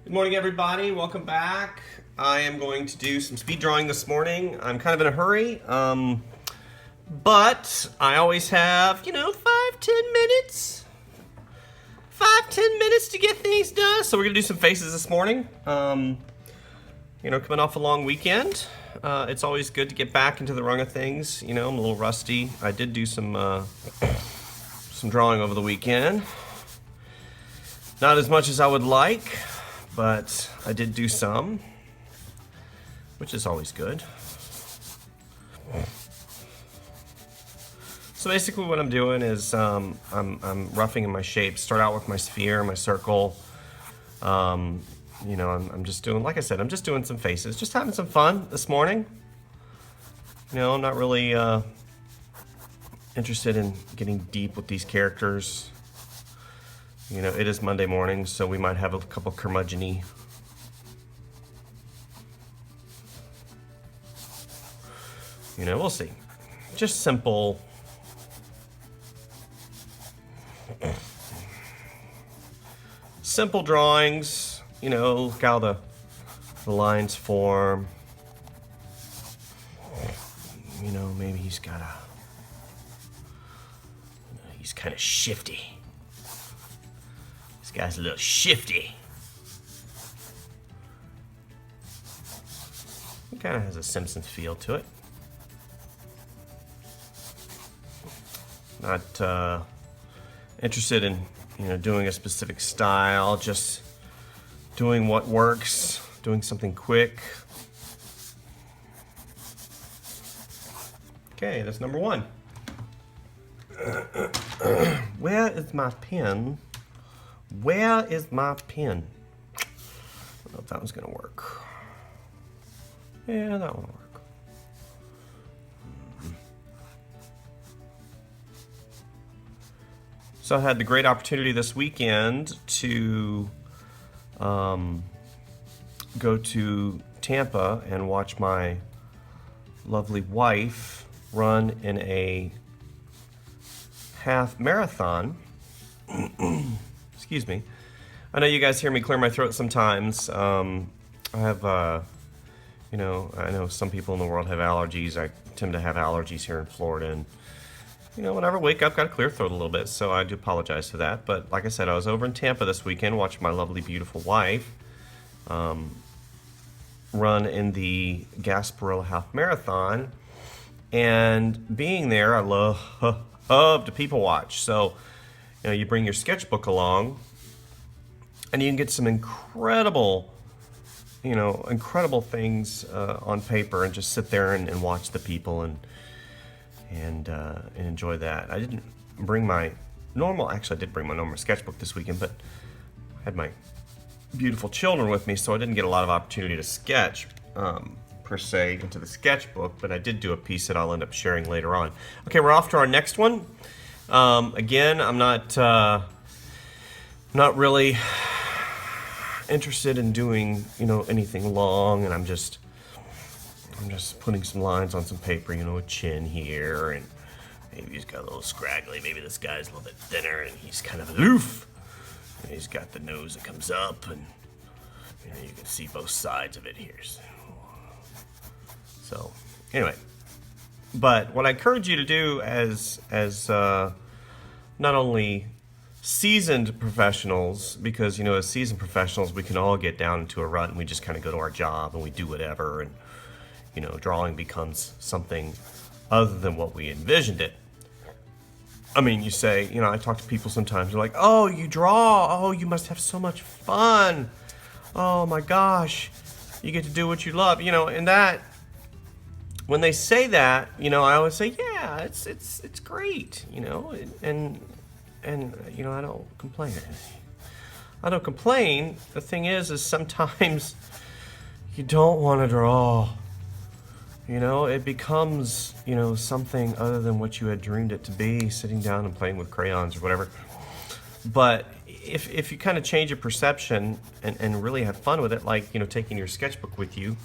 Good morning, everybody. Welcome back. I am going to do some speed drawing this morning. I'm kind of in a hurry, but I always have, 5-10 minutes. 5-10 minutes to get things done. So we're going to do some faces this morning. Coming off a long weekend. It's always good to get back into the rung of things. I'm a little rusty. I did do some drawing over the weekend. Not as much as I would like, but I did do some, which is always good. So basically what I'm doing is I'm roughing in my shapes. Start out with my sphere, my circle. I'm just doing, like I said, I'm just doing some faces. Just having some fun this morning. I'm not really interested in getting deep with these characters. It is Monday morning, so we might have a couple curmudgeon-y. We'll see. Just simple. Simple drawings. Look how the lines form. Maybe he's got he's kind of shifty. This guy's a little shifty. It kind of has a Simpsons feel to it. Not interested in doing a specific style, just doing what works, doing something quick. Okay, that's number one. Where is my pen? Where is my pen? I don't know if that one's gonna work. Yeah, that one will work. So I had the great opportunity this weekend to go to Tampa and watch my lovely wife run in a half marathon. Excuse me. I know you guys hear me clear my throat sometimes. I have, I know some people in the world have allergies. I tend to have allergies here in Florida, and whenever I wake up, got a clear throat a little bit, so I do apologize for that. But like I said, I was over in Tampa this weekend watching my lovely, beautiful wife run in the Gasparilla Half Marathon, and being there, I love to people watch. So you bring your sketchbook along, and you can get some incredible things on paper, and just sit there and watch the people and enjoy that. I didn't bring my normal. Actually, I did bring my normal sketchbook this weekend, but I had my beautiful children with me, so I didn't get a lot of opportunity to sketch per se into the sketchbook. But I did do a piece that I'll end up sharing later on. Okay, we're off to our next one. Again, I'm not really interested in doing, anything long, and I'm just putting some lines on some paper, a chin here, and maybe he's got a little scraggly, maybe this guy's a little bit thinner, and he's kind of aloof, and he's got the nose that comes up, and, you can see both sides of it here. So, anyway. But what I encourage you to do as not only seasoned professionals, because as seasoned professionals we can all get down into a rut and we just kind of go to our job and we do whatever, and drawing becomes something other than what we envisioned it. I mean, you say, I talk to people sometimes, they're like, oh, you draw, oh, you must have so much fun, oh my gosh, you get to do what you love, and that. When they say that, I always say, yeah, it's great, and I don't complain. I don't complain. The thing is sometimes you don't want to draw. It becomes, something other than what you had dreamed it to be, sitting down and playing with crayons or whatever. But if you kind of change your perception and really have fun with it, like, taking your sketchbook with you,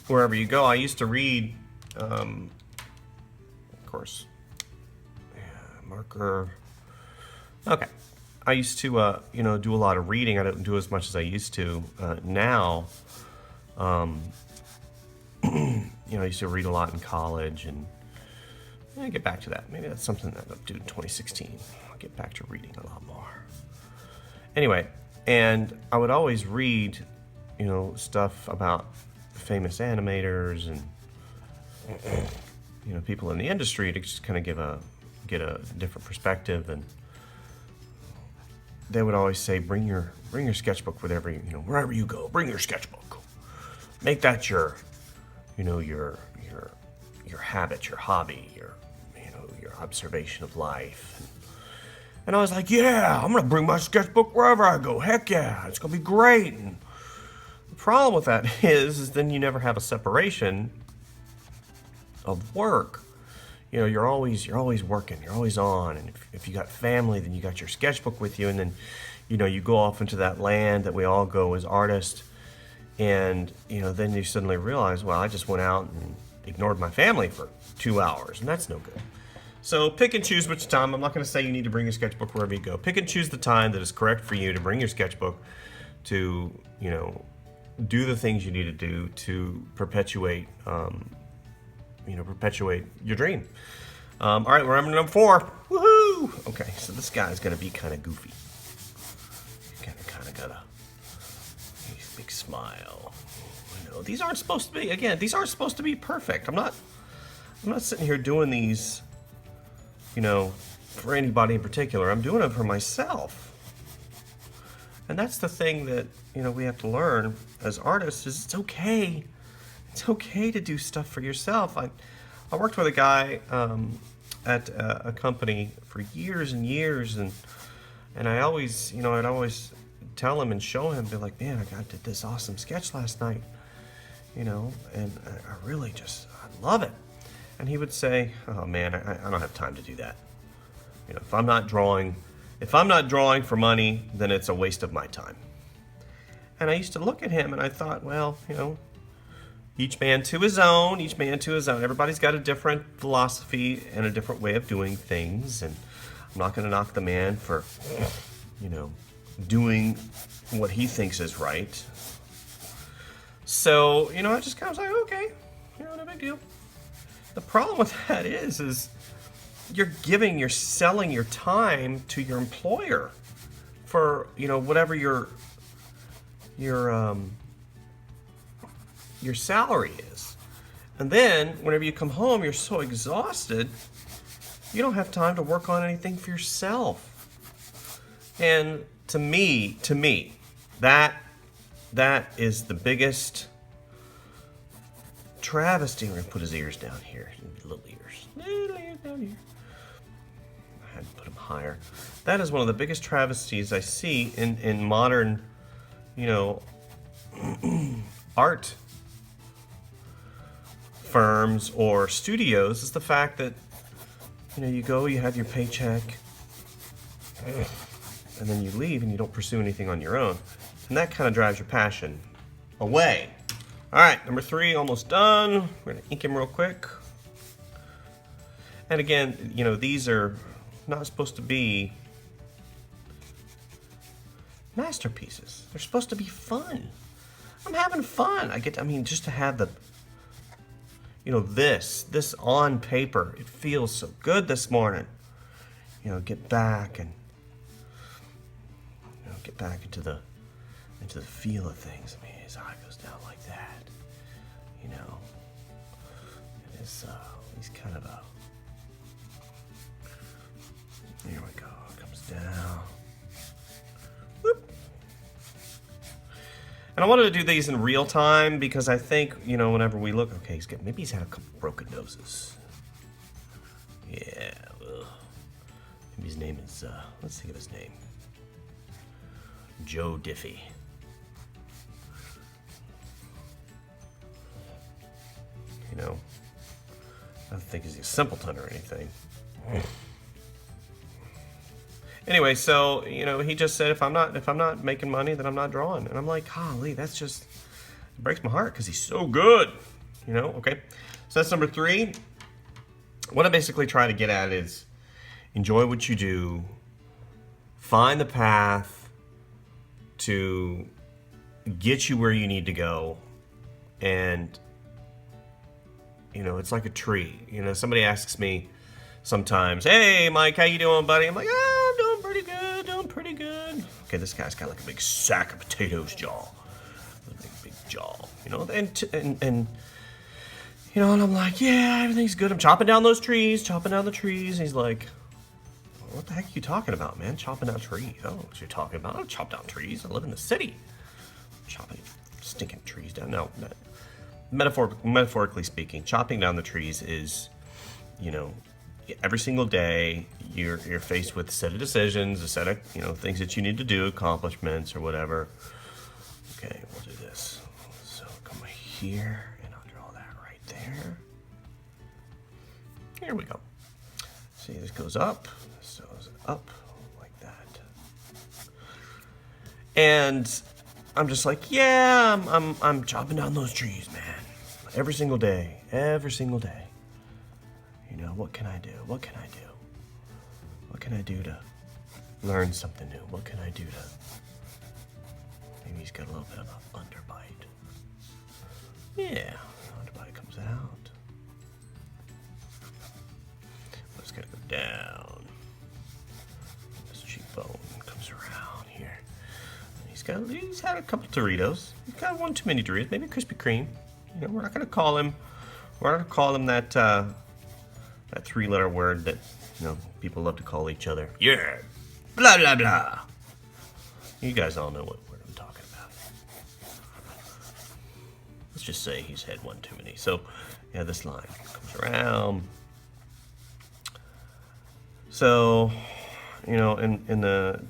wherever you go. I used to read, of course, marker. Okay. I used to, do a lot of reading. I don't do as much as I used to now. I used to read a lot in college, and I get back to that. Maybe that's something that I'll do in 2016. I'll get back to reading a lot more. Anyway, and I would always read, stuff about famous animators and people in the industry to just kind of get a different perspective. And they would always say, bring your sketchbook wherever you go. Bring your sketchbook. Make that your habit, your hobby, your observation of life. And I was like, yeah, I'm gonna bring my sketchbook wherever I go. Heck yeah, it's gonna be great. And the problem with that is then you never have a separation of work. You're always working, you're always on. And if you got family, then you got your sketchbook with you, and then you go off into that land that we all go as artists. And then you suddenly realize, well, I just went out and ignored my family for 2 hours, and that's no good. So pick and choose which time. I'm not going to say you need to bring your sketchbook wherever you go. Pick and choose the time that is correct for you to bring your sketchbook to, do the things you need to do to perpetuate, your dream. All right, we're on number 4. Woohoo! Okay, so this guy's going to be kind of goofy. Kind of got a big smile. These aren't supposed to be perfect. I'm not sitting here doing these, for anybody in particular. I'm doing it for myself. And that's the thing that, we have to learn as artists is it's okay. It's okay to do stuff for yourself. I worked with a guy at a company for years and years, and I always, I'd always tell him and show him, be like, man, I did this awesome sketch last night, and I really I love it. And he would say, oh man, I don't have time to do that. If I'm not drawing for money, then it's a waste of my time. And I used to look at him and I thought, well, each man to his own. Everybody's got a different philosophy and a different way of doing things. And I'm not going to knock the man for, doing what he thinks is right. So, I just kind of was like, okay, no big deal. The problem with that is you're selling your time to your employer for, whatever your salary is. And then whenever you come home, you're so exhausted, you don't have time to work on anything for yourself. And to me, that is the biggest travesty. We're gonna put his ears down here, little ears down here. I had to put them higher. That is one of the biggest travesties I see in modern, art firms or studios, is the fact that you go, you have your paycheck, and then you leave and you don't pursue anything on your own, and that kind of drives your passion away. All right, number 3, almost done. We're gonna ink him real quick. And again, these are not supposed to be masterpieces. They're supposed to be fun. I'm having fun. Just to have the, this on paper, it feels so good this morning. Get back and, get back into the feel of things. His eye goes down like that. He's kind of a, here we go, it comes down. Whoop. And I wanted to do these in real time because I think, whenever we look, okay, maybe he's had a couple broken noses. Yeah, well, maybe his name is, let's think of his name. Joe Diffie. I don't think he's a simpleton or anything. Anyway, so he just said, if I'm not making money, then I'm not drawing. And I'm like, golly, it breaks my heart because he's so good. Okay. So that's number 3. What I basically try to get at is enjoy what you do, find the path to get you where you need to go. And, you know, it's like a tree. You know, somebody asks me sometimes, hey, Mike, how you doing, buddy? I'm like, I'm doing pretty good, doing pretty good. Okay, this guy's got like a big sack of potatoes jaw. A big jaw, you know, and you know, and I'm like, yeah, everything's good. I'm chopping down those trees, chopping down the trees. And he's like, what the heck are you talking about, man? Chopping down trees. I don't know what you're talking about. I don't chop down trees. I live in the city. Chopping stinking trees down. No, metaphorically speaking, chopping down the trees is, you know, every single day you're faced with a set of decisions, a set of, you know, things that you need to do, accomplishments or whatever. Okay, we'll do this. So come here, and I'll draw that right there. Here we go. See, this goes up, this goes up like that. And I'm just like, yeah, I'm chopping down those trees, man. Every single day, every single day. You know, what can I do? What can I do? What can I do to learn something new? What can I do to... Maybe he's got a little bit of an underbite. Yeah, underbite comes out. Let's gotta go down. This cheekbone comes around here. And he's had a couple Doritos. He's got one too many Doritos, maybe Krispy Kreme. You know, we're not gonna call him that that three-letter word that, you know, people love to call each other. Yeah, blah, blah, blah. You guys all know what word I'm talking about. Let's just say he's had one too many. So, yeah, this line comes around. So, you know, in the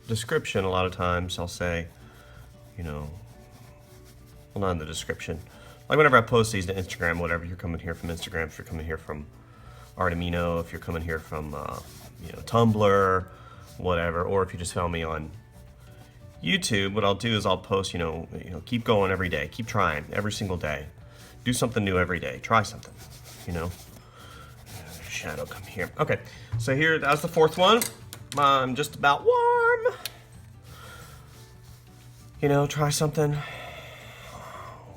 description, a lot of times I'll say, you know, well, not in the description. Like whenever I post these to Instagram, whatever, you're coming here from Instagram, if you're coming here from Artemino, if you're coming here from, you know, Tumblr, whatever, or if you just found me on YouTube, what I'll do is I'll post, you know, keep going every day, keep trying every single day, do something new every day, try something, you know. Shadow, come here. Okay, so here, that was the fourth one. I'm just about warm. You know, try something.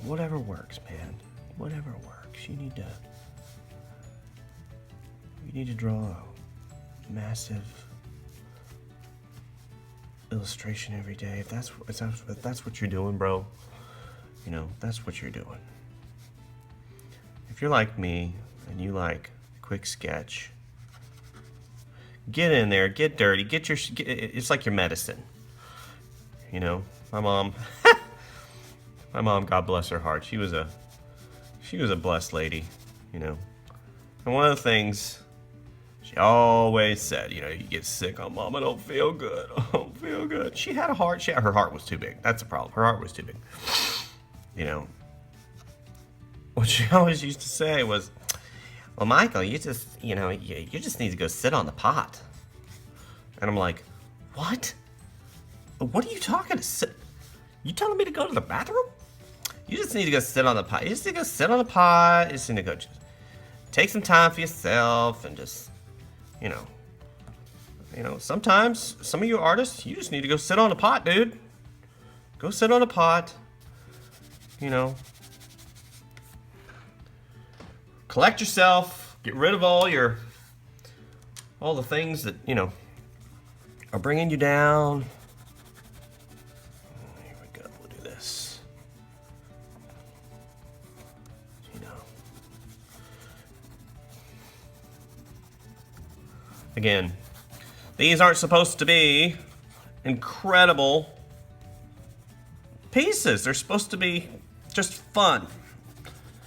Whatever works, man. Whatever works. You need to draw a massive illustration every day. If that's what you're doing, bro, you know, that's what you're doing. If you're like me and you like quick sketch, get in there, get dirty, it's like your medicine. You know, my mom, God bless her heart, she was a blessed lady, you know. And one of the things she always said, you know, you get sick, oh, Mom, I don't feel good, I don't feel good. She had a heart, her heart was too big. That's the problem. Her heart was too big. You know, what she always used to say was, well, Michael, you just need to go sit on the pot. And I'm like, what? What are you talking to sit? You telling me to go to the bathroom? You just need to go sit on the pot. You just need to go sit on the pot. You just need to go take some time for yourself and just, you know, sometimes some of you artists, you just need to go sit on the pot, dude. Go sit on the pot. You know, collect yourself. Get rid of all the things that, you know, are bringing you down. Here we go. We'll do this. You know. Again, these aren't supposed to be incredible pieces. They're supposed to be just fun.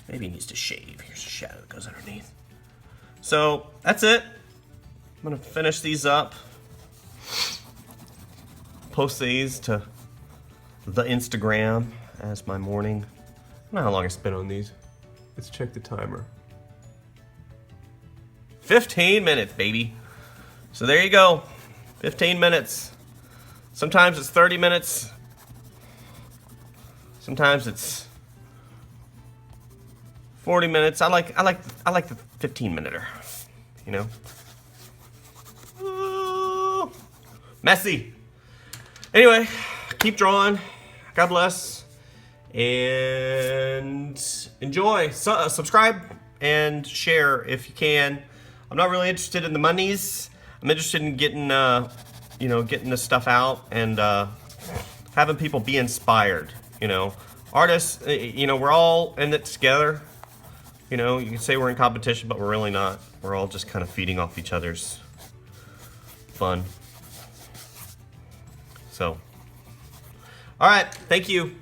Maybe he needs to shave. Here's a shadow that goes underneath. So that's it. I'm gonna finish these up. Post these to the Instagram as my morning. I don't know how long I spent on these. Let's check the timer. 15 minutes, baby. So there you go. 15 minutes. Sometimes it's 30 minutes. Sometimes it's 40 minutes. I like the 15 minuter. You know. Messy. Anyway, keep drawing. God bless. And enjoy. Subscribe and share if you can. I'm not really interested in the monies. I'm interested in getting, getting this stuff out and having people be inspired. Artists, we're all in it together. You can say we're in competition, but we're really not. We're all just kind of feeding off each other's fun. So, all right, thank you.